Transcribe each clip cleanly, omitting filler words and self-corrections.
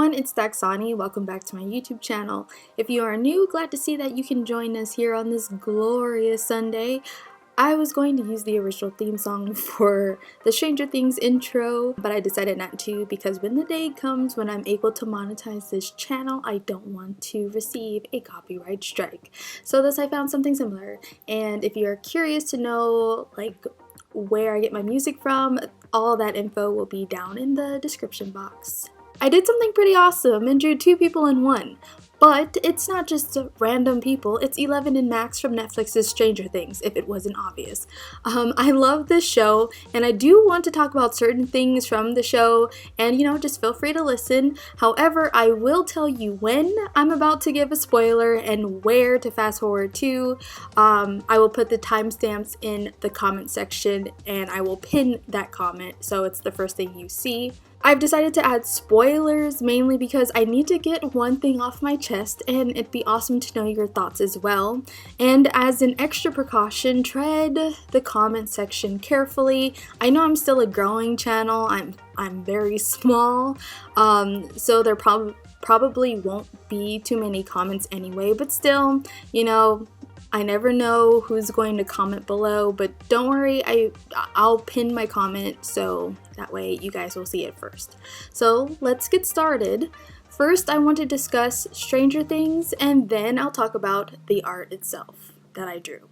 everyone, it's Daxani. Welcome back to my YouTube channel. If you are new, glad to see that you can join us here on this glorious Sunday. I was going to use the original theme song for the Stranger Things intro, but I decided not to because when the day comes when I'm able to monetize this channel, I don't want to receive a copyright strike. So thus I found something similar, and if you're curious to know where I get my music from, all that info will be down in the description box. I did something pretty awesome and drew 2 people in one. But it's not just random people, it's 11 and Max from Netflix's Stranger Things, if it wasn't obvious. I love this show, and I do want to talk about certain things from the show, and just feel free to listen. However, I will tell you when I'm about to give a spoiler and where to fast forward to. I will put the timestamps in the comment section, and I will pin that comment so it's the first thing you see. I've decided to add spoilers mainly because I need to get one thing off my chest, and it'd be awesome to know your thoughts as well. And as an extra precaution, tread the comment section carefully. I know I'm still a growing channel. I'm very small, so there probably won't be too many comments anyway, but still, I never know who's going to comment below, but don't worry, I'll pin my comment so that way you guys will see it first. So let's get started. First, I want to discuss Stranger Things, and then I'll talk about the art itself that I drew.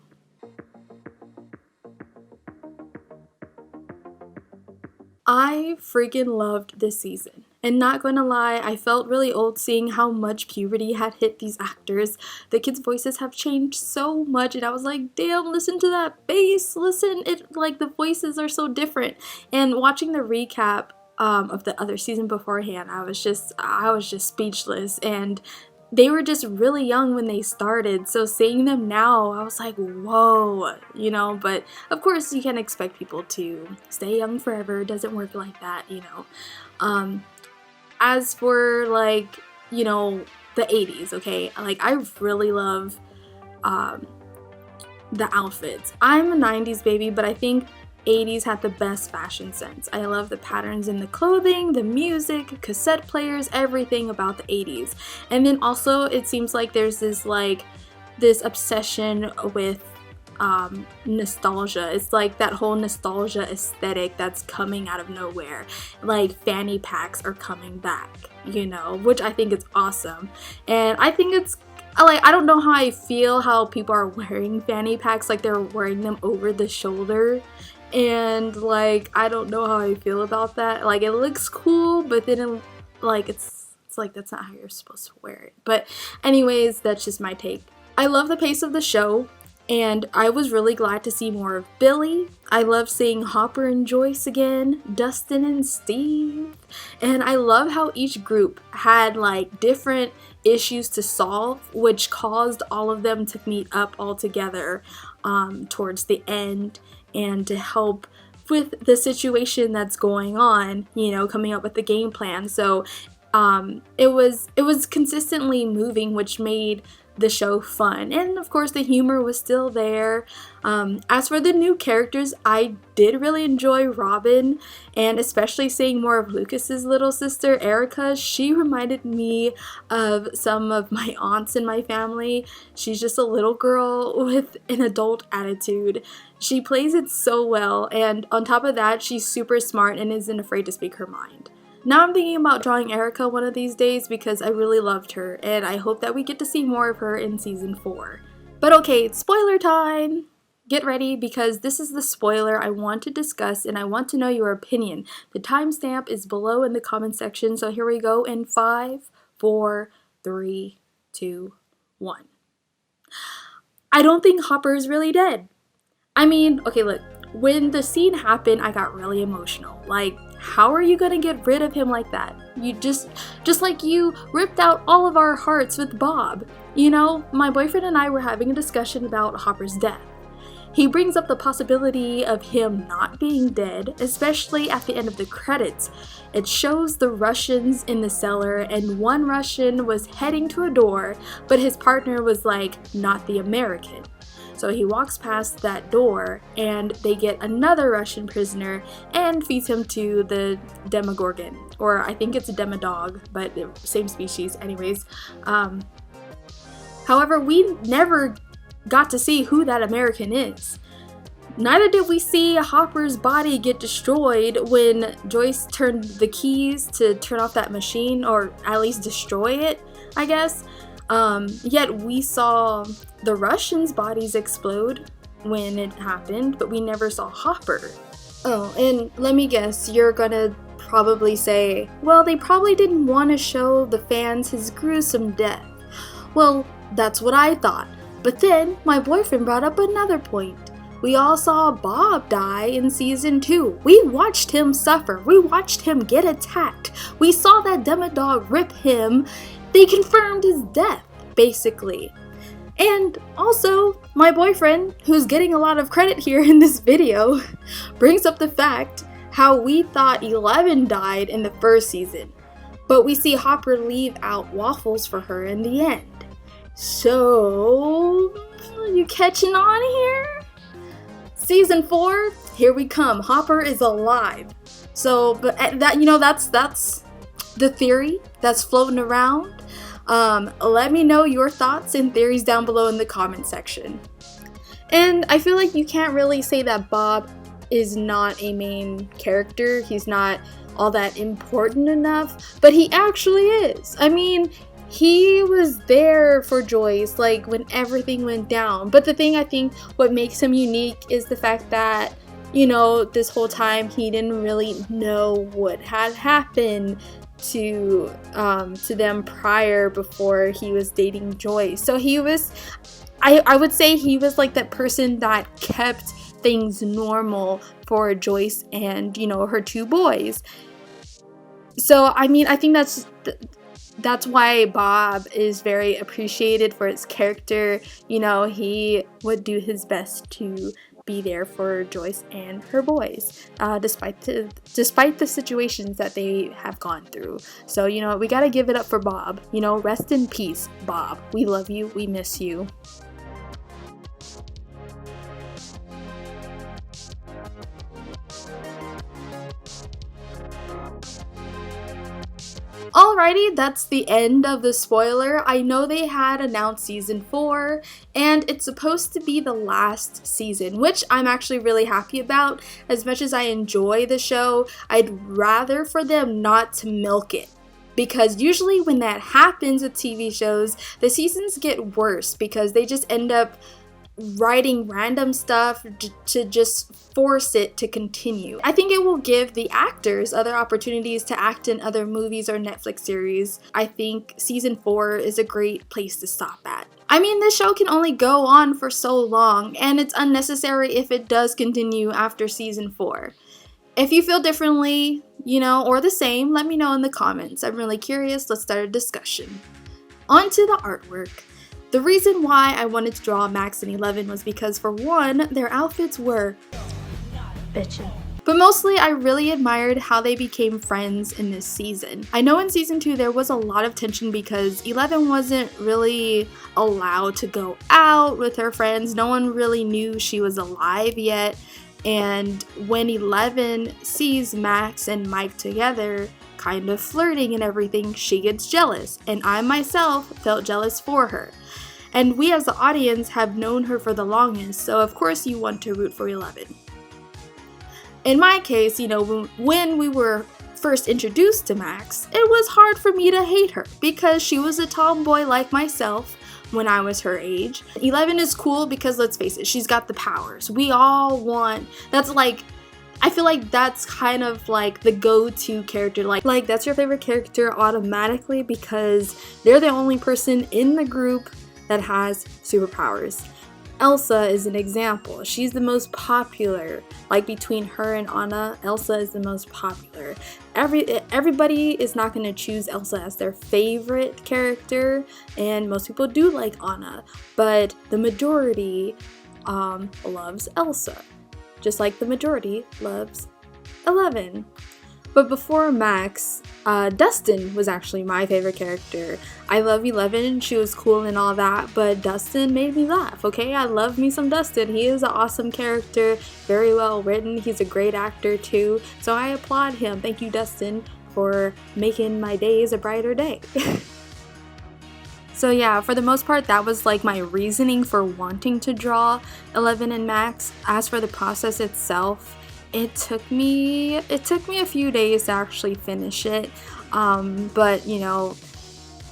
I freaking loved this season. And not gonna lie, I felt really old seeing how much puberty had hit these actors. The kids' voices have changed so much, and I was like, damn, listen to that bass, listen, the voices are so different. And watching the recap of the other season beforehand, I was just speechless, and they were just really young when they started, so seeing them now, I was like, whoa, but of course you can't expect people to stay young forever. It doesn't work like that, As for the 80s, okay, I really love the outfits. I'm a 90s baby, but I think 80s had the best fashion sense. I love the patterns in the clothing, the music, cassette players, everything about the 80s. And then also it seems like there's this obsession with nostalgia. It's like that whole nostalgia aesthetic that's coming out of nowhere. Fanny packs are coming back, which I think is awesome. And I think it's I don't know how I feel how people are wearing fanny packs, they're wearing them over the shoulder, and I don't know how I feel about that. It looks cool, but then it's that's not how you're supposed to wear it. But anyways, that's just my take. I love the pace of the show, and I was really glad to see more of Billy. I love seeing Hopper and Joyce again, Dustin and Steve, and I love how each group had different issues to solve, which caused all of them to meet up all together towards the end and to help with the situation that's going on, coming up with the game plan. So it was consistently moving, which made the show fun, and of course the humor was still there. As for the new characters, I did really enjoy Robin, and especially seeing more of Lucas's little sister Erica. She reminded me of some of my aunts in my family. She's just a little girl with an adult attitude. She plays it so well, and on top of that, she's super smart and isn't afraid to speak her mind. Now I'm thinking about drawing Erica one of these days because I really loved her, and I hope that we get to see more of her in season 4. But okay, spoiler time! Get ready, because this is the spoiler I want to discuss, and I want to know your opinion. The timestamp is below in the comment section, so here we go in 5, 4, 3, 2, 1. I don't think Hopper is really dead. I mean, okay, look, when the scene happened, I got really emotional. How are you gonna get rid of him like that? You just like you ripped out all of our hearts with Bob. My boyfriend and I were having a discussion about Hopper's death. He brings up the possibility of him not being dead, especially at the end of the credits. It shows the Russians in the cellar, and one Russian was heading to a door, but his partner was not the American. So he walks past that door and they get another Russian prisoner and feeds him to the Demogorgon, or I think it's a Demodog, but same species anyways. However, we never got to see who that American is. Neither did we see Hopper's body get destroyed when Joyce turned the keys to turn off that machine, or at least destroy it, I guess. Yet we saw the Russians' bodies explode when it happened, but we never saw Hopper. Oh, and let me guess, you're gonna probably say, well, they probably didn't want to show the fans his gruesome death. Well, that's what I thought. But then my boyfriend brought up another point. We all saw Bob die in season 2. We watched him suffer. We watched him get attacked. We saw that Demodog rip him. They confirmed his death, basically. And also, my boyfriend, who's getting a lot of credit here in this video, brings up the fact how we thought 11 died in the first season, but we see Hopper leave out waffles for her in the end. So, you catching on here? Season 4, here we come. Hopper is alive. So, but that, that's the theory that's floating around. Let me know your thoughts and theories down below in the comment section. And I feel like you can't really say that Bob is not a main character. He's not all that important enough, but he actually is. I mean, he was there for Joyce, like, when everything went down. But the thing I think what makes him unique is the fact that, this whole time he didn't really know what had happened to them prior, before he was dating Joyce. So he was, I would say he was like that person that kept things normal for Joyce and, her 2 boys. So, I mean, I think that's why Bob is very appreciated for his character. He would do his best to be there for Joyce and her boys, despite the situations that they have gone through. So, we gotta give it up for Bob. Rest in peace, Bob. We love you. We miss you. Alrighty, that's the end of the spoiler. I know they had announced season 4, and it's supposed to be the last season, which I'm actually really happy about. As much as I enjoy the show, I'd rather for them not to milk it. Because usually when that happens with TV shows, the seasons get worse because they just end up writing random stuff to just force it to continue. I think it will give the actors other opportunities to act in other movies or Netflix series. I think season 4 is a great place to stop at. I mean, this show can only go on for so long, and it's unnecessary if it does continue after season 4. If you feel differently, or the same, let me know in the comments. I'm really curious. Let's start a discussion. On to the artwork. The reason why I wanted to draw Max and 11 was because, for one, their outfits were bitchin'. But mostly, I really admired how they became friends in this season. I know in season 2 there was a lot of tension because 11 wasn't really allowed to go out with her friends. No one really knew she was alive yet. And when 11 sees Max and Mike together, kind of flirting and everything, she gets jealous. And I myself felt jealous for her. And we as the audience have known her for the longest, so of course you want to root for 11. In my case, when we were first introduced to Max, it was hard for me to hate her because she was a tomboy like myself when I was her age. 11 is cool because, let's face it, she's got the powers. We all want, I feel like that's kind of like the go-to character. Like that's your favorite character automatically because they're the only person in the group that has superpowers. Elsa is an example. She's the most popular. Like between her and Anna, Elsa is the most popular. Everybody is not going to choose Elsa as their favorite character, and most people do like Anna, but the majority loves Elsa, just like the majority loves 11. But before Max, Dustin was actually my favorite character. I love 11, she was cool and all that, but Dustin made me laugh, okay? I love me some Dustin. He is an awesome character, very well written, he's a great actor too, so I applaud him. Thank you, Dustin, for making my days a brighter day. So yeah, for the most part, that was like my reasoning for wanting to draw 11 and Max. As for the process itself, it took me a few days to actually finish it. But you know,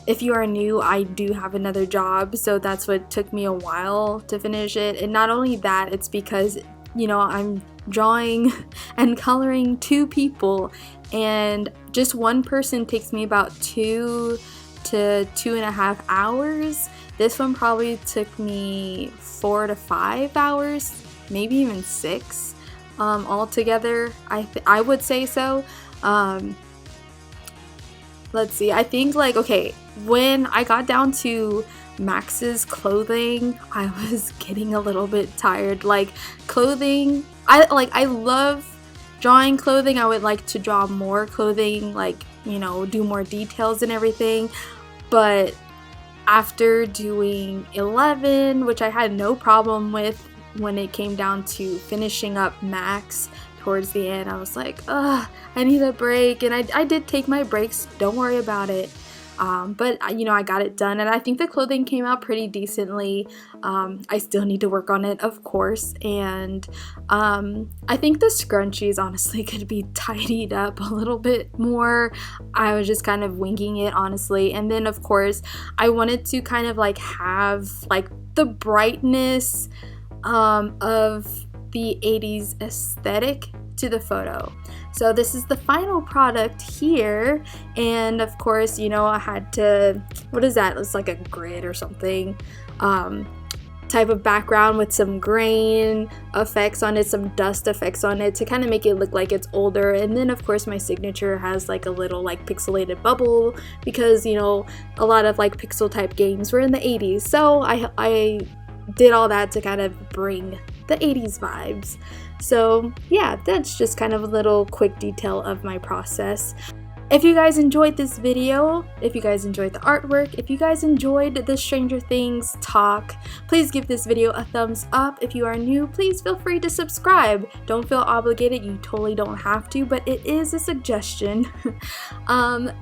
if you are new, I do have another job, so that's what took me a while to finish it. And not only that, it's because, you know, I'm drawing and coloring 2 people, and just one person takes me about 2 to 2.5 hours. This one probably took me 4 to 5 hours, maybe even 6 altogether. I would say so. Let's see, I think like, okay, when I got down to Max's clothing, I was getting a little bit tired. Like clothing, I love drawing clothing. I would like to draw more clothing, like, you know, do more details and everything. But after doing 11, which I had no problem with when it came down to finishing up Max towards the end, I was like, ugh, I need a break. And I did take my breaks, don't worry about it. But you know, I got it done, and I think the clothing came out pretty decently. I still need to work on it, of course, and I think the scrunchies honestly could be tidied up a little bit more. I was just kind of winging it, honestly. And then of course I wanted to kind of like have like the brightness of the 80s aesthetic to the photo. So this is the final product here, and of course, you know, I had to, what is that? It's like a grid or something, type of background with some grain effects on it, some dust effects on it to kind of make it look like it's older. And then of course my signature has like a little like pixelated bubble, because, you know, a lot of like pixel type games were in the 80s, so I did all that to kind of bring the 80s vibes. So yeah, that's just kind of a little quick detail of my process. If you guys enjoyed this video, if you guys enjoyed the artwork, if you guys enjoyed the Stranger Things talk, please give this video a thumbs up. If you are new, please feel free to subscribe. Don't feel obligated, you totally don't have to, but it is a suggestion.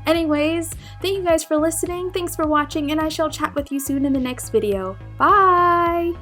Anyways, thank you guys for listening, thanks for watching, and I shall chat with you soon in the next video. Bye!